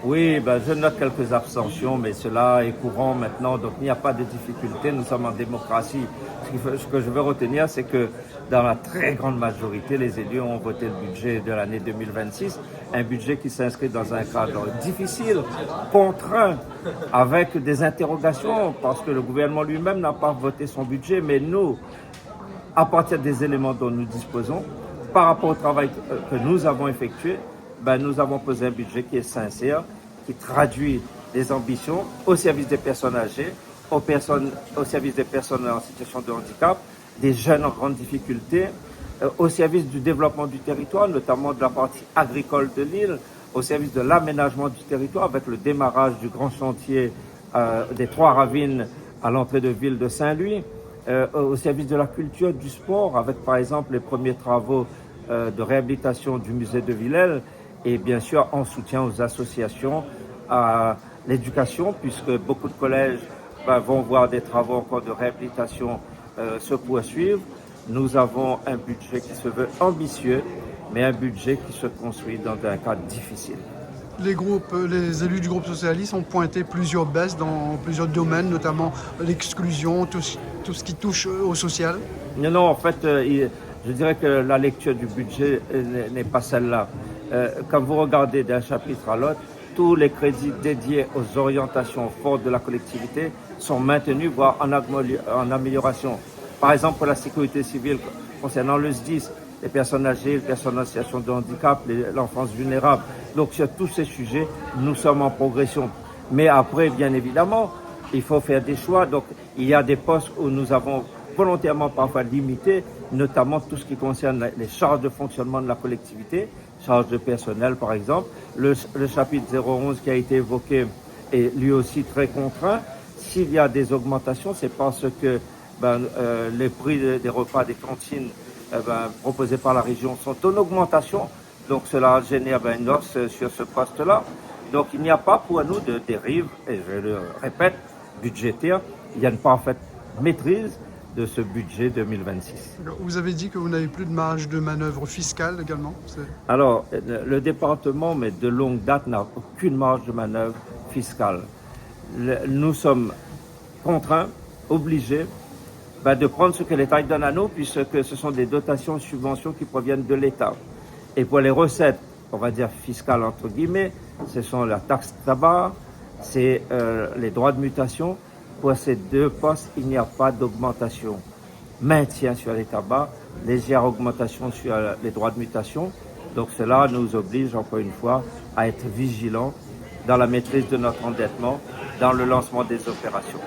Oui, ben, je note quelques abstentions, mais cela est courant maintenant, donc il n'y a pas de difficulté. Nous sommes en démocratie. Ce que je veux retenir, c'est que dans la très grande majorité, les élus ont voté le budget de l'année 2026, un budget qui s'inscrit dans un cadre difficile, contraint, avec des interrogations, parce que le gouvernement lui-même n'a pas voté son budget, mais nous, à partir des éléments dont nous disposons, par rapport au travail que nous avons effectué, ben, nous avons posé un budget qui est sincère, qui traduit des ambitions au service des personnes âgées, au service des personnes en situation de handicap, des jeunes en grande difficulté, au service du développement du territoire, notamment de la partie agricole de l'île, au service de l'aménagement du territoire avec le démarrage du grand chantier des Trois Ravines à l'entrée de ville de Saint-Louis, au service de la culture, du sport, avec par exemple les premiers travaux de réhabilitation du musée de Villèle, et bien sûr en soutien aux associations, à l'éducation, puisque beaucoup de collèges vont voir des travaux encore de réhabilitation se poursuivre. Nous avons un budget qui se veut ambitieux, mais un budget qui se construit dans un cadre difficile. Les élus du groupe socialiste ont pointé plusieurs baisses dans plusieurs domaines, notamment l'exclusion, tout ce qui touche au social. Non, en fait, je dirais que la lecture du budget n'est pas celle-là. Quand vous regardez d'un chapitre à l'autre, tous les crédits dédiés aux orientations fortes de la collectivité sont maintenus, voire en amélioration. Par exemple, pour la sécurité civile, concernant le SDIS, les personnes âgées, les personnes en situation de handicap, l'enfance vulnérable. Donc sur tous ces sujets, nous sommes en progression. Mais après, bien évidemment, il faut faire des choix. Donc il y a des postes où nous avons volontairement parfois limité, notamment tout ce qui concerne les charges de fonctionnement de la collectivité, charges de personnel par exemple. Le chapitre 011 qui a été évoqué est lui aussi très contraint. S'il y a des augmentations, c'est parce que les prix des repas des cantines proposés par la région sont en augmentation. Donc cela génère une hausse sur ce poste-là. Donc il n'y a pas pour nous de dérive, et je le répète, budgétaire. Il y a une parfaite maîtrise de ce budget 2026. Vous avez dit que vous n'avez plus de marge de manœuvre fiscale également. Alors, le département, mais de longue date, n'a aucune marge de manœuvre fiscale. Nous sommes contraints, obligés, de prendre ce que l'État donne à nous, puisque ce sont des dotations, subventions qui proviennent de l'État. Et pour les recettes, on va dire fiscales entre guillemets, ce sont la taxe tabac, c'est les droits de mutation. Pour ces deux postes, il n'y a pas d'augmentation. Maintien sur les tabacs, légère augmentation sur les droits de mutation. Donc cela nous oblige encore une fois à être vigilants dans la maîtrise de notre endettement, dans le lancement des opérations.